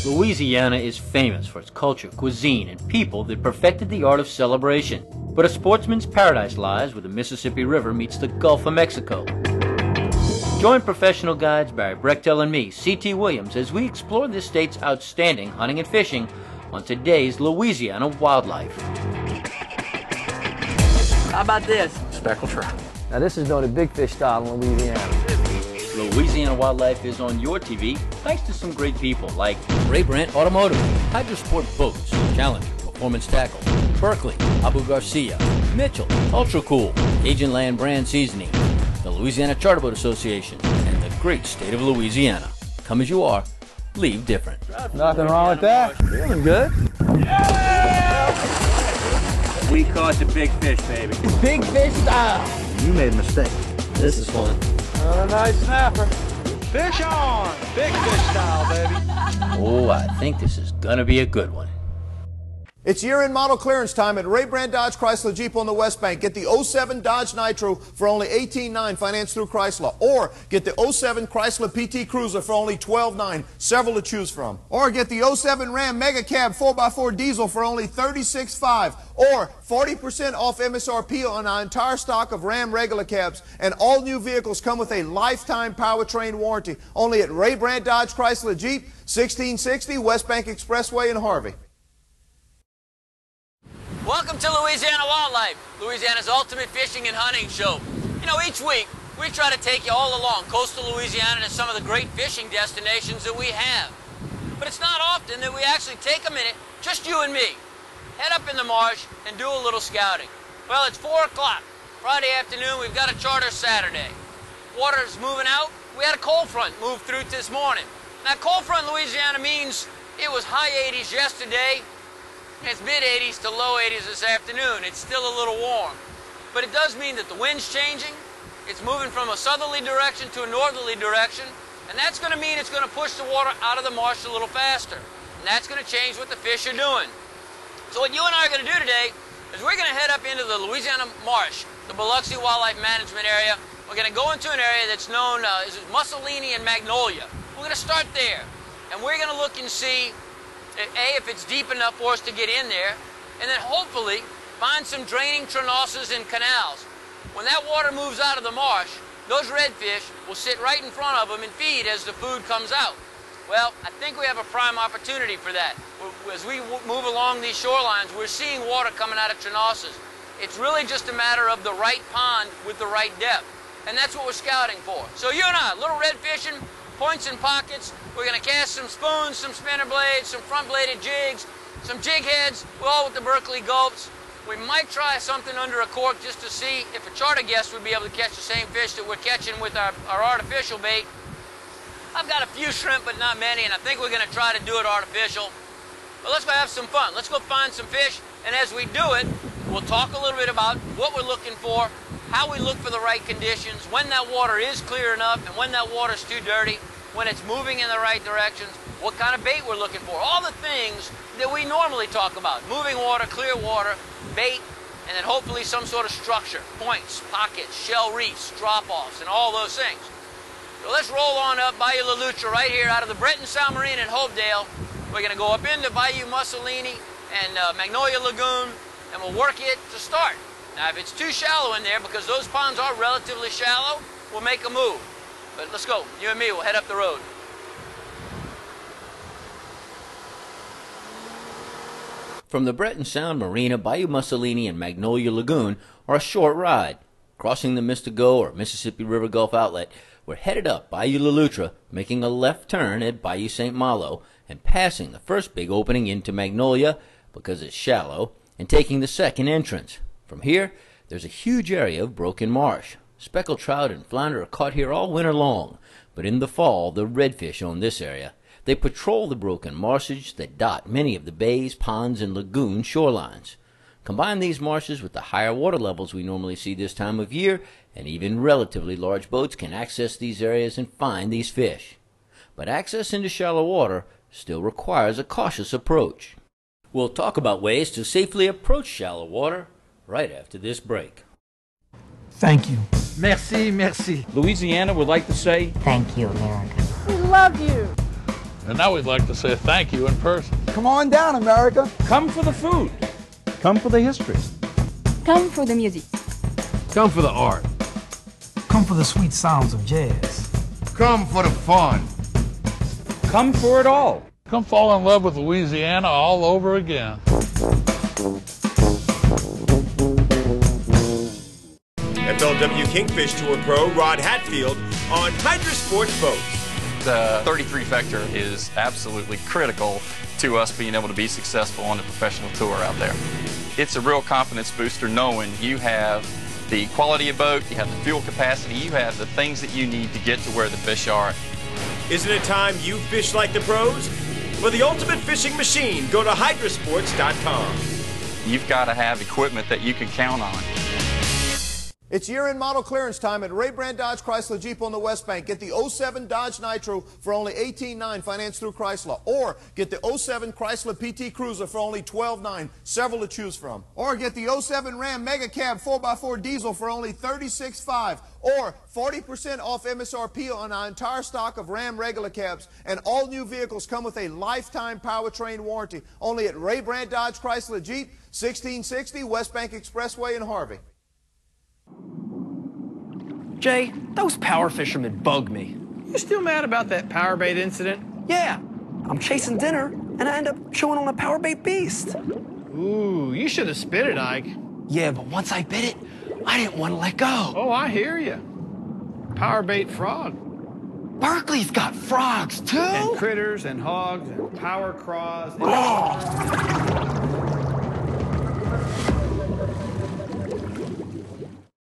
Louisiana is famous for its culture, cuisine, and people that perfected the art of celebration. But a sportsman's paradise lies where the Mississippi River meets the Gulf of Mexico. Join professional guides Barry Brechtel and me, C.T. Williams, as we explore this state's outstanding hunting and fishing on today's Louisiana Wildlife. How about this? Speckled trout. Now this is known as big fish style in Louisiana. Louisiana Wildlife is on your TV thanks to some great people like Ray Brandt Automotive, Hydrosport Boats, Challenger Performance Tackle, Berkeley, Abu Garcia, Mitchell, Ultra Cool, Cajun Land Brand Seasoning, the Louisiana Charter Boat Association, and the great state of Louisiana. Come as you are, leave different. Nothing wrong with that. Feeling good. We caught the big fish, baby. Big fish style. You made a mistake. This is fun. Another nice snapper. Fish on! Big fish style, baby. Oh, I think this is gonna be a good one. It's year-end model clearance time at Ray Brandt Dodge Chrysler Jeep on the West Bank. Get the 07 Dodge Nitro for only $18,900 financed through Chrysler. Or get the 07 Chrysler PT Cruiser for only $12,900. Several to choose from. Or get the 07 Ram Mega Cab 4x4 diesel for only $36,500. Or 40% off MSRP on our entire stock of Ram regular cabs. And all new vehicles come with a lifetime powertrain warranty. Only at Ray Brandt Dodge Chrysler Jeep, 1660 West Bank Expressway in Harvey. Welcome to Louisiana Wildlife, Louisiana's ultimate fishing and hunting show. You know, each week we try to take you all along coastal Louisiana to some of the great fishing destinations that we have. But it's not often that we actually take a minute, just you and me, head up in the marsh and do a little scouting. Well, it's 4 o'clock, Friday afternoon, we've got a charter Saturday. Water's moving out, we had a cold front move through this morning. Now, cold front in Louisiana means it was high 80s yesterday. It's mid-80s to low 80s this afternoon. It's still a little warm. But it does mean that the wind's changing. It's moving from a southerly direction to a northerly direction. And that's going to mean it's going to push the water out of the marsh a little faster. And that's going to change what the fish are doing. So what you and I are going to do today is we're going to head up into the Louisiana marsh, the Biloxi Wildlife Management Area. We're going to go into an area that's known as Mussolini and Magnolia. We're going to start there. And we're going to look and see if it's deep enough for us to get in there, and then hopefully find some draining trenausses and canals. When that water moves out of the marsh, those redfish will sit right in front of them and feed as the food comes out. Well, I think we have a prime opportunity for that. As we move along these shorelines, we're seeing water coming out of trenausses. It's really just a matter of the right pond with the right depth, and that's what we're scouting for. So you and I, little red fishing, points and pockets. We're going to cast some spoons, some spinner blades, some front-bladed jigs, some jig heads, all with the Berkeley gulps. We might try something under a cork just to see if a charter guest would be able to catch the same fish that we're catching with our artificial bait. I've got a few shrimp, but not many, and I think we're going to try to do it artificial. But let's go have some fun. Let's go find some fish, and as we do it, we'll talk a little bit about what we're looking for, how we look for the right conditions, when that water is clear enough and when that water's too dirty, when it's moving in the right directions, what kind of bait we're looking for, all the things that we normally talk about. Moving water, clear water, bait, and then hopefully some sort of structure, points, pockets, shell reefs, drop-offs, and all those things. So let's roll on up Bayou La Lucha right here out of the Breton Sound Marine in Hopedale. We're going to go up into Bayou Mussolini and Magnolia Lagoon, and we'll work it to start. Now, if it's too shallow in there, because those ponds are relatively shallow, we'll make a move. But let's go. You and me will head up the road. From the Breton Sound Marina, Bayou Mussolini and Magnolia Lagoon are a short ride. Crossing the Mystigo or Mississippi River Gulf outlet, we're headed up Bayou La Lucha, making a left turn at Bayou St. Malo, and passing the first big opening into Magnolia, because it's shallow, and taking the second entrance. From here, there's a huge area of broken marsh. Speckled trout and flounder are caught here all winter long, but in the fall, the redfish own this area. They patrol the broken marshes that dot many of the bays, ponds, and lagoon shorelines. Combine these marshes with the higher water levels we normally see this time of year, and even relatively large boats can access these areas and find these fish. But access into shallow water still requires a cautious approach. We'll talk about ways to safely approach shallow water right after this break. Thank you. Merci, merci. Louisiana would like to say, thank you, America. We love you. And now we'd like to say thank you in person. Come on down, America. Come for the food. Come for the history. Come for the music. Come for the art. Come for the sweet sounds of jazz. Come for the fun. Come for it all. Come fall in love with Louisiana all over again. FLW Kingfish Tour Pro Rod Hatfield on Hydra Sports Boats. The 33 vector is absolutely critical to us being able to be successful on the professional tour out there. It's a real confidence booster knowing you have the quality of boat, you have the fuel capacity, you have the things that you need to get to where the fish are. Isn't it time you fish like the pros? For the ultimate fishing machine, go to hydrasports.com. You've got to have equipment that you can count on. It's year-end model clearance time at Ray Brand Dodge Chrysler Jeep on the West Bank. Get the 07 Dodge Nitro for only $18,900 financed through Chrysler. Or get the 07 Chrysler PT Cruiser for only $12,900. Several to choose from. Or get the 07 Ram Mega Cab 4x4 diesel for only $36,500. Or 40% off MSRP on our entire stock of Ram regular cabs. And all new vehicles come with a lifetime powertrain warranty. Only at Ray Brand Dodge Chrysler Jeep, 1660 West Bank Expressway in Harvey. Jay, those power fishermen bug me. You still mad about that power bait incident? Yeah, I'm chasing dinner, and I end up chewing on a power bait beast. Ooh, you should have spit it, Ike. Yeah, but once I bit it, I didn't want to let go. Oh, I hear you. Power bait frog. Berkeley's got frogs, too. And critters and hogs and power craws. And... Oh.